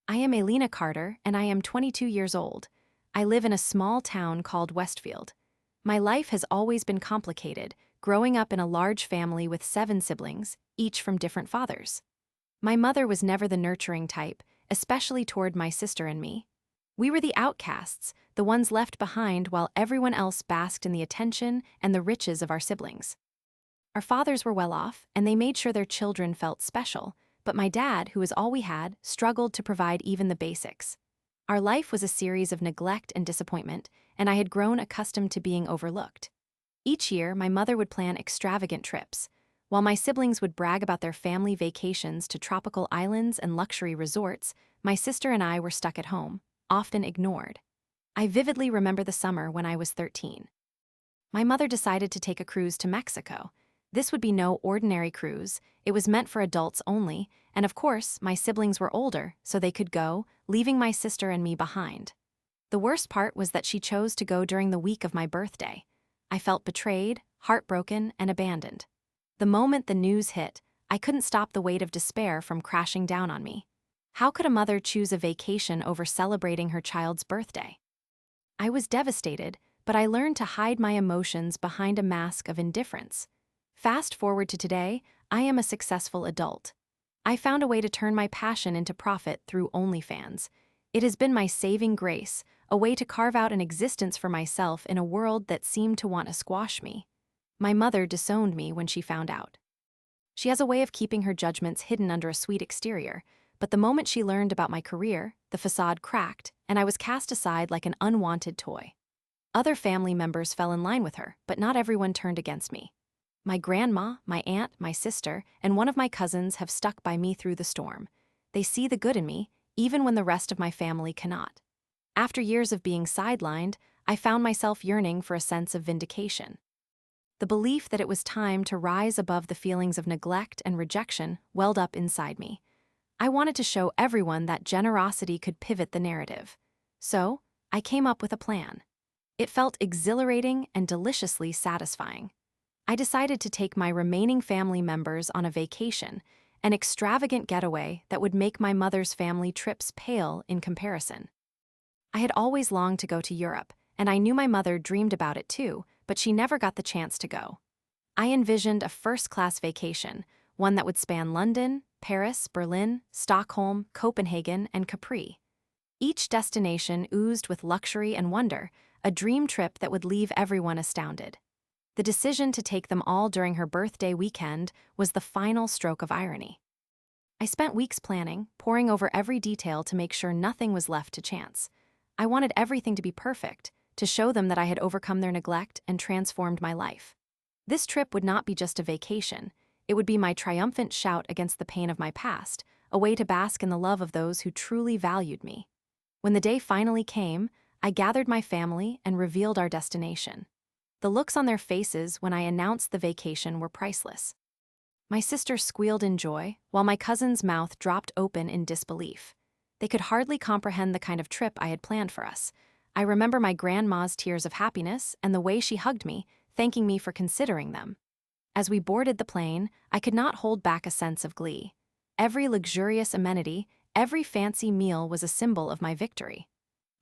I am Elena Carter, and I am 22 years old. I live in a small town called Westfield. My life has always been complicated, growing up in a large family with 7 siblings, each from different fathers. My mother was never the nurturing type, especially toward my sister and me. We were the outcasts, the ones left behind while everyone else basked in the attention and the riches of our siblings. Our fathers were well off, and they made sure their children felt special, but my dad, who was all we had, struggled to provide even the basics. Our life was a series of neglect and disappointment, and I had grown accustomed to being overlooked. Each year, my mother would plan extravagant trips. While my siblings would brag about their family vacations to tropical islands and luxury resorts, my sister and I were stuck at home, often ignored. I vividly remember the summer when I was 13. My mother decided to take a cruise to Mexico. This would be no ordinary cruise, it was meant for adults only, and of course, my siblings were older, so they could go, leaving my sister and me behind. The worst part was that she chose to go during the week of my birthday. I felt betrayed, heartbroken, and abandoned. The moment the news hit, I couldn't stop the weight of despair from crashing down on me. How could a mother choose a vacation over celebrating her child's birthday? I was devastated, but I learned to hide my emotions behind a mask of indifference. Fast forward to today, I am a successful adult. I found a way to turn my passion into profit through OnlyFans. It has been my saving grace, a way to carve out an existence for myself in a world that seemed to want to squash me. My mother disowned me when she found out. She has a way of keeping her judgments hidden under a sweet exterior, but the moment she learned about my career, the facade cracked, and I was cast aside like an unwanted toy. Other family members fell in line with her, but not everyone turned against me. My grandma, my aunt, my sister, and one of my cousins have stuck by me through the storm. They see the good in me, even when the rest of my family cannot. After years of being sidelined, I found myself yearning for a sense of vindication. The belief that it was time to rise above the feelings of neglect and rejection welled up inside me. I wanted to show everyone that generosity could pivot the narrative. So, I came up with a plan. It felt exhilarating and deliciously satisfying. I decided to take my remaining family members on a vacation, an extravagant getaway that would make my mother's family trips pale in comparison. I had always longed to go to Europe, and I knew my mother dreamed about it too, but she never got the chance to go. I envisioned a first-class vacation, one that would span London, Paris, Berlin, Stockholm, Copenhagen, and Capri. Each destination oozed with luxury and wonder, a dream trip that would leave everyone astounded. The decision to take them all during her birthday weekend was the final stroke of irony. I spent weeks planning, poring over every detail to make sure nothing was left to chance. I wanted everything to be perfect, to show them that I had overcome their neglect and transformed my life. This trip would not be just a vacation, it would be my triumphant shout against the pain of my past, a way to bask in the love of those who truly valued me. When the day finally came, I gathered my family and revealed our destination. The looks on their faces when I announced the vacation were priceless. My sister squealed in joy, while my cousin's mouth dropped open in disbelief. They could hardly comprehend the kind of trip I had planned for us. I remember my grandma's tears of happiness and the way she hugged me, thanking me for considering them. As we boarded the plane, I could not hold back a sense of glee. Every luxurious amenity, every fancy meal was a symbol of my victory.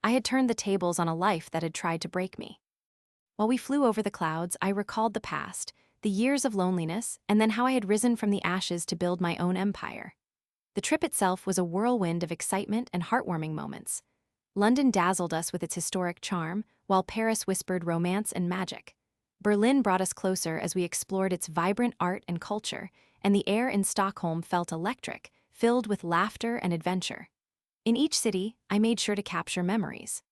I had turned the tables on a life that had tried to break me. While we flew over the clouds, I recalled the past, the years of loneliness, and then how I had risen from the ashes to build my own empire. The trip itself was a whirlwind of excitement and heartwarming moments. London dazzled us with its historic charm, while Paris whispered romance and magic. Berlin brought us closer as we explored its vibrant art and culture, and the air in Stockholm felt electric, filled with laughter and adventure. In each city, I made sure to capture memories.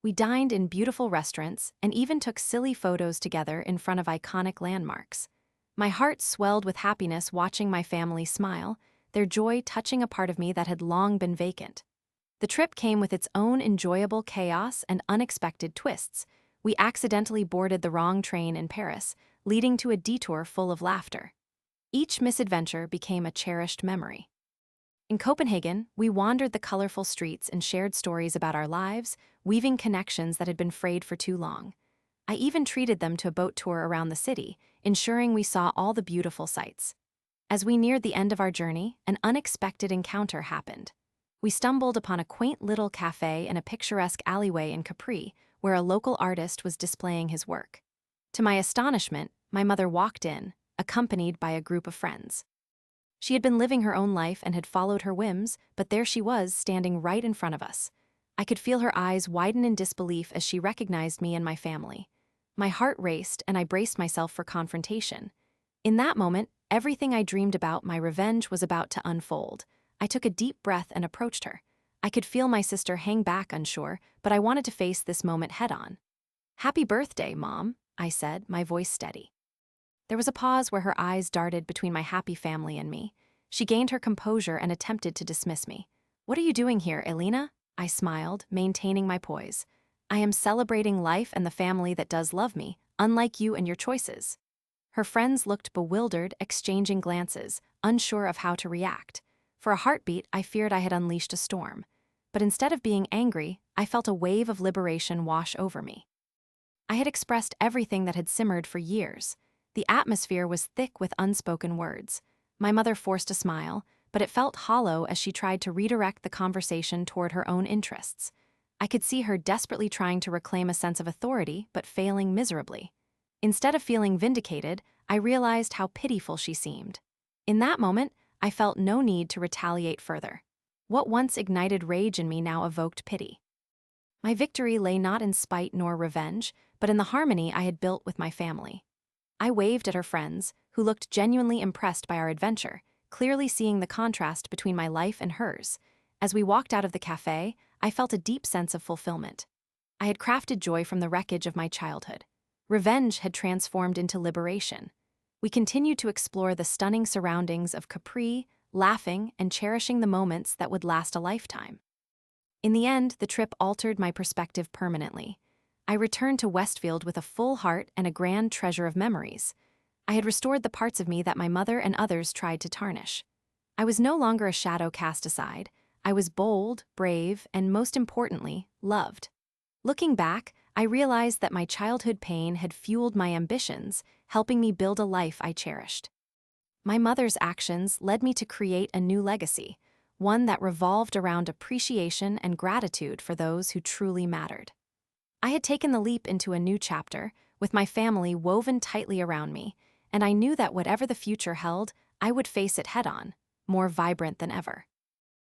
We dined in beautiful restaurants and even took silly photos together in front of iconic landmarks. My heart swelled with happiness watching my family smile, their joy touching a part of me that had long been vacant. The trip came with its own enjoyable chaos and unexpected twists. We accidentally boarded the wrong train in Paris, leading to a detour full of laughter. Each misadventure became a cherished memory. In Copenhagen, we wandered the colorful streets and shared stories about our lives, weaving connections that had been frayed for too long. I even treated them to a boat tour around the city, ensuring we saw all the beautiful sights. As we neared the end of our journey, an unexpected encounter happened. We stumbled upon a quaint little cafe in a picturesque alleyway in Capri, where a local artist was displaying his work. To my astonishment, my mother walked in, accompanied by a group of friends. She had been living her own life and had followed her whims, but there she was, standing right in front of us. I could feel her eyes widen in disbelief as she recognized me and my family. My heart raced, and I braced myself for confrontation. In that moment, everything I dreamed about my revenge was about to unfold. I took a deep breath and approached her. I could feel my sister hang back unsure, but I wanted to face this moment head-on. "Happy birthday, Mom," I said, my voice steady. There was a pause where her eyes darted between my happy family and me. She gained her composure and attempted to dismiss me. "What are you doing here, Elena?" I smiled, maintaining my poise. "I am celebrating life and the family that does love me, unlike you and your choices." Her friends looked bewildered, exchanging glances, unsure of how to react. For a heartbeat, I feared I had unleashed a storm. But instead of being angry, I felt a wave of liberation wash over me. I had expressed everything that had simmered for years. The atmosphere was thick with unspoken words. My mother forced a smile, but it felt hollow as she tried to redirect the conversation toward her own interests. I could see her desperately trying to reclaim a sense of authority, but failing miserably. Instead of feeling vindicated, I realized how pitiful she seemed. In that moment, I felt no need to retaliate further. What once ignited rage in me now evoked pity. My victory lay not in spite nor revenge, but in the harmony I had built with my family. I waved at her friends, who looked genuinely impressed by our adventure, clearly seeing the contrast between my life and hers. As we walked out of the cafe, I felt a deep sense of fulfillment. I had crafted joy from the wreckage of my childhood. Revenge had transformed into liberation. We continued to explore the stunning surroundings of Capri, laughing and cherishing the moments that would last a lifetime. In the end, the trip altered my perspective permanently. I returned to Westfield with a full heart and a grand treasure of memories. I had restored the parts of me that my mother and others tried to tarnish. I was no longer a shadow cast aside. I was bold, brave, and most importantly, loved. Looking back, I realized that my childhood pain had fueled my ambitions, helping me build a life I cherished. My mother's actions led me to create a new legacy, one that revolved around appreciation and gratitude for those who truly mattered. I had taken the leap into a new chapter, with my family woven tightly around me, and I knew that whatever the future held, I would face it head-on, more vibrant than ever.